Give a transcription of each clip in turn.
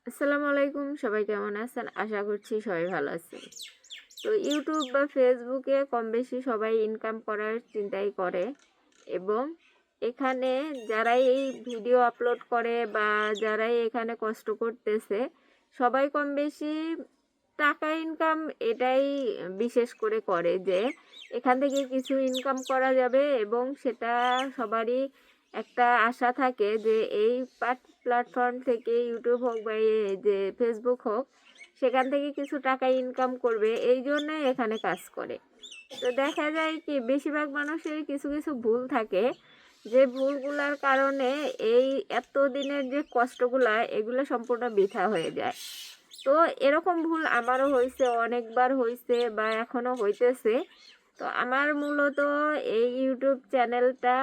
আসসালামু আলাইকুম, সবাই কেমন আছেন? আশা করছি সবাই ভালো আছেন। তো ইউটিউব বা ফেসবুকে কম বেশি সবাই ইনকাম করার চিন্তাই করে, এবং এখানে যারাই এই ভিডিও আপলোড করে বা যারাই এখানে কষ্ট করতেছে, সবাই কম বেশি টাকা ইনকাম এটাই বিশেষ করে করে যে এখান থেকে কিছু ইনকাম করা যাবে, এবং সেটা সবারই একটা আশা থাকে যে এই প্ল্যাটফর্ম থেকে, ইউটিউব হোক বা যে ফেসবুক হোক, সেখান থেকে কিছু টাকা ইনকাম করবে, এই জন্যে এখানে কাজ করে। তো দেখা যায় কি বেশিরভাগ মানুষের কিছু কিছু ভুল থাকে, যে ভুলগুলার কারণে এই এতদিনের যে কষ্টগুলা এগুলো সম্পূর্ণ বৃথা হয়ে যায়। তো এরকম ভুল আমারও হয়েছে, অনেকবার হয়েছে বা এখনো হইতেছে। তো আমার মূলত এই ইউটিউব চ্যানেলটা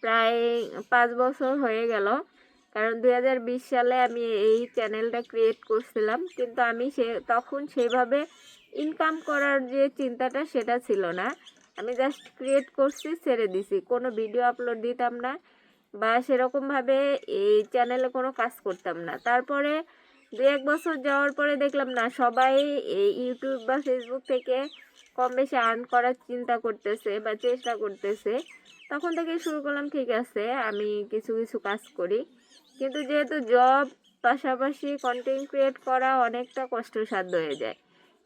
প্রায় 5 বছর হয়ে গেল, কারণ 2020 সালে আমি এই চ্যানেলটা ক্রিয়েট করছিলাম, কিন্তু আমি তখন সেভাবে ইনকাম করার যে চিন্তাটা সেটা ছিল না। আমি জাস্ট ক্রিয়েট করছি, ছেড়ে দিছি, কোনো ভিডিও আপলোড দিতাম না বা সেরকমভাবে এই চ্যানেলে কোনো কাজ করতাম না। তারপরে 1 বছর যাওয়ার পরে দেখলাম না, সবাই এই ইউটিউব বা ফেসবুক থেকে কম বেশি আর্ন করার চিন্তা করতেছে বা চেষ্টা করতেছে। তখন থেকে শুরু করলাম, ঠিক আছে আমি কিছু কিছু কাজ করি। কিন্তু যেহেতু জব পাশাপাশি কন্টেন্ট ক্রিয়েট করা অনেকটা কষ্টসাধ্য হয়ে যায়,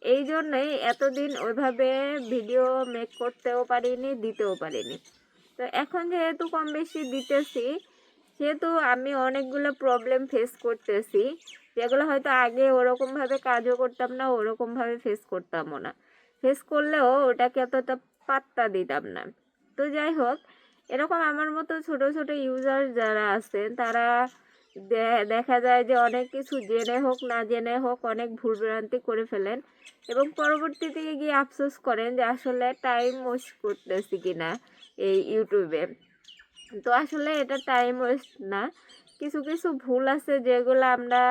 এই জন্যই এতদিন ওইভাবে ভিডিও মেক করতেও পারিনি, দিতেও পারিনি। তো এখন যেহেতু কম বেশি দিতেছি, সেহেতু আমি অনেকগুলো প্রবলেম ফেস করতেছি, যেগুলো হয়তো আগে ওরকমভাবে কাজও করতাম না, ওরকমভাবে ফেস করতামও না। ফেস করলেও ওটাকে অতটা পাত্তা দিতাম না। তো যাই হোক, এরকম আমার মতো ছোট ছোট ইউজার যারা আছেন, তারা দেখা যায় যে অনেক কিছু জেনে হোক না জেনে হোক অনেক ভুলভ্রান্তি করে ফেলেন, এবং পরবর্তীতে গিয়ে আফসোস করেন যে আসলে টাইম ওয়েস্ট করতেছি কিনা এই ইউটিউবে। তো আসলে এটা টাইম ওয়েস্ট না, কিছু কিছু ভুল আছে যেগুলো আমরা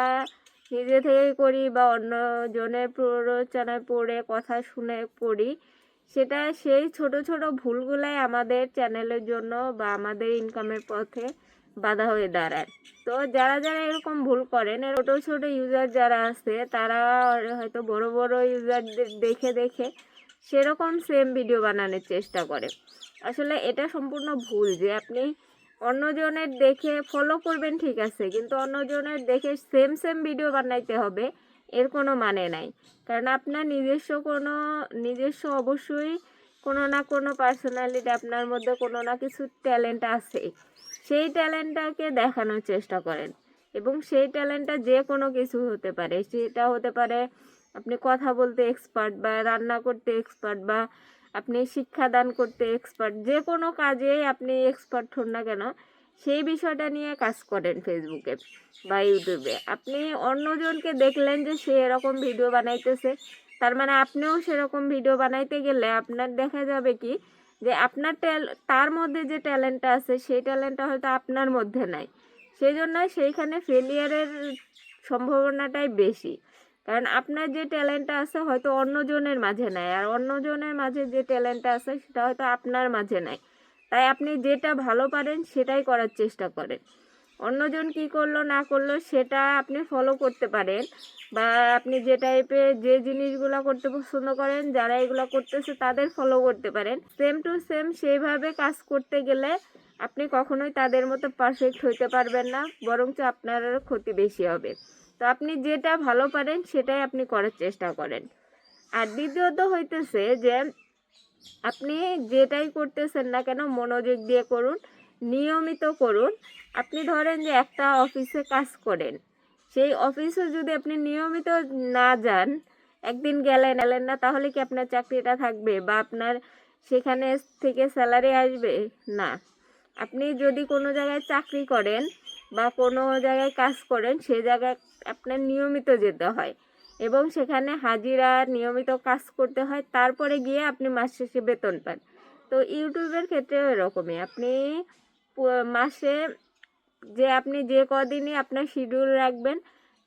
নিজে থেকেই করি বা অন্য জনের প্ররোচনায় পড়ে, কথা শুনে করি। সেটা সেই ছোট ছোট ভুলগুলাই আমাদের চ্যানেলের জন্য বা আমাদের ইনকামের পথে বাধা হয়ে দাঁড়ায়। তো যারা যারা এরকম ভুল করেন, ছোট ছোট ইউজার যারা আছে, তারা হয়তো বড় বড় ইউজারদের দেখে দেখে সেরকম সেম ভিডিও বানানোর চেষ্টা করে। আসলে এটা সম্পূর্ণ ভুল যে আপনি অন্যজনের দেখে ফলো করবেন, ঠিক আছে, কিন্তু অন্যজনের দেখে সেম সেম ভিডিও বানাইতে হবে এর কোনো মানে নাই। কারণ আপনার নিজস্ব অবশ্যই কোনো না কোনো পার্সোনালিটি, আপনার মধ্যে কোনো না কিছু ট্যালেন্ট আছে, সেই ট্যালেন্টটাকে দেখানোর চেষ্টা করেন। এবং সেই ট্যালেন্টটা যে কোনো কিছু হতে পারে, সেটা হতে পারে আপনি কথা বলতে এক্সপার্ট, বা রান্না করতে এক্সপার্ট, বা আপনি শিক্ষাদান করতে এক্সপার্ট, যে কোনো কাজেই আপনি এক্সপার্ট হন না কেন, সেই বিষয়টা নিয়ে কাজ করেন ফেসবুকে বা ইউটিউবে। আপনি অন্যজনকে দেখলেন যে সে এরকম ভিডিও বানাইতেছে, তার মানে আপনিও সেরকম ভিডিও বানাইতে গেলে আপনার দেখা যাবে কি যে আপনার তার মধ্যে যে ট্যালেন্টটা আছে সেই ট্যালেন্টটা হয়তো আপনার মধ্যে নাই। সেই জন্য সেইখানে ফেলিয়ারের সম্ভাবনাটাই বেশি। কারণ আপনার যে ট্যালেন্টটা আছে হয়তো অন্যজনের মাঝে নাই, আর অন্যজনের মাঝে যে ট্যালেন্টটা আছে সেটা হয়তো আপনার মাঝে নাই। তাই আপনি যেটা ভালো পারেন সেটাই করার চেষ্টা করেন। অন্যজন কি করলো না করলো সেটা আপনি ফলো করতে পারেন, বা আপনি যে টাইপের যে জিনিসগুলো করতে পছন্দ করেন, যারা এগুলো করতেছে তাদের ফলো করতে পারেন। সেম টু সেম সেইভাবে কাজ করতে গেলে আপনি কখনোই তাদের মতো পারফেক্ট হইতে পারবেন না, বরঞ্চ আপনার ক্ষতি বেশি হবে। তো আপনি যেটা ভালো পারেন সেটাই আপনি করার চেষ্টা করেন। আর দ্বিতীয়ত হইতেছে যে আপনি যেটাই করতেছেন না কেন মনোযোগ দিয়ে করুন, নিয়মিত করুন। আপনি ধরেন যে একটা অফিসে কাজ করেন, সেই অফিসে যদি আপনি নিয়মিত না যান, একদিন গেলেন এলেন না, তাহলে কি আপনার চাকরিটা থাকবে বা আপনার সেখানে থেকে স্যালারি আসবে? না। আপনি যদি কোনো জায়গায় চাকরি করেন বা কোনো জায়গায় কাজ করেন, সেই জায়গায় আপনার নিয়মিত যেতে হয় এবং সেখানে হাজিরা নিয়মিত কাজ করতে হয়, তারপরে গিয়ে আপনি মাস শেষে বেতন পান। তো ইউটিউবের ক্ষেত্রেও এরকমই, আপনি মাসে যে আপনি যে কদিনই আপনার শিডিউল রাখবেন,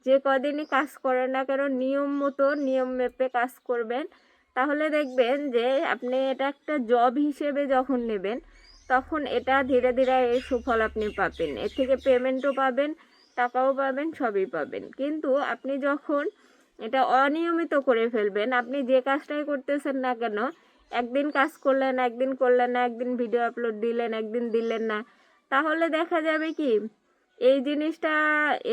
যে কদিনই কাজ করেন না কেন নিয়ম মতো নিয়ম মেপে কাজ করবেন, তাহলে দেখবেন যে আপনি এটা একটা জব হিসেবে যখন নেবেন, তখন এটা ধীরে ধীরে এর সুফল আপনি পাবেন, এর থেকে পেমেন্টও পাবেন, টাকাও পাবেন, সবই পাবেন। কিন্তু আপনি যখন এটা অনিয়মিত করে ফেলবেন, আপনি যে কাজটাই করতেছেন না কেন, একদিন কাজ করলেন, একদিন করলেন না, একদিন ভিডিও আপলোড দিলেন, একদিন দিলেন না, তাহলে দেখা যাবে কি এই জিনিসটা,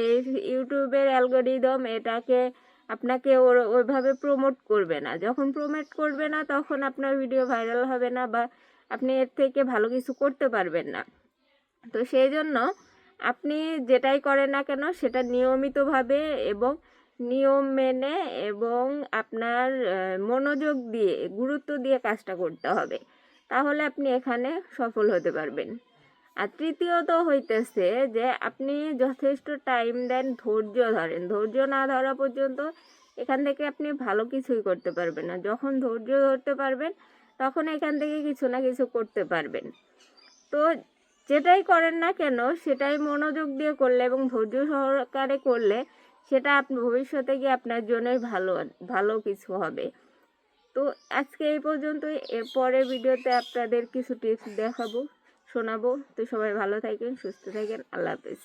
এই ইউটিউবের অ্যালগোরিদম এটাকে আপনাকে ওইভাবে প্রমোট করবে না। যখন প্রমোট করবে না তখন আপনার ভিডিও ভাইরাল হবে না, বা আপনি এর থেকে ভালো কিছু করতে পারবেন না। তো সেই জন্য আপনি যেটাই করেন না কেন সেটা নিয়মিতভাবে এবং নিয়ম মেনে এবং আপনার মনোযোগ দিয়ে, গুরুত্ব দিয়ে কাজটা করতে হবে, তাহলে আপনি এখানে সফল হতে পারবেন। আর তৃতীয়ত হইতেছে যে আপনি যথেষ্ট টাইম দেন, ধৈর্য ধরেন। ধৈর্য না ধরা পর্যন্ত এখান থেকে আপনি ভালো কিছুই করতে পারবেন না। যখন ধৈর্য ধরতে পারবেন তখন এখান থেকে কিছু না কিছু করতে পারবেন। তো যেটাই করেন না কেন সেটাই মনোযোগ দিয়ে করলে এবং ধৈর্য সহকারে করলে সেটা আপনি ভবিষ্যতে গিয়ে আপনার জন্যই ভালো ভালো কিছু হবে। তো আজকে এই পর্যন্তই। এর পরের ভিডিওতে আপনাদের কিছু টিপস দেখাবো, শোনাবো। তো সবাই ভালো থাকেন, সুস্থ থাকেন। আল্লাহ হাফেজ।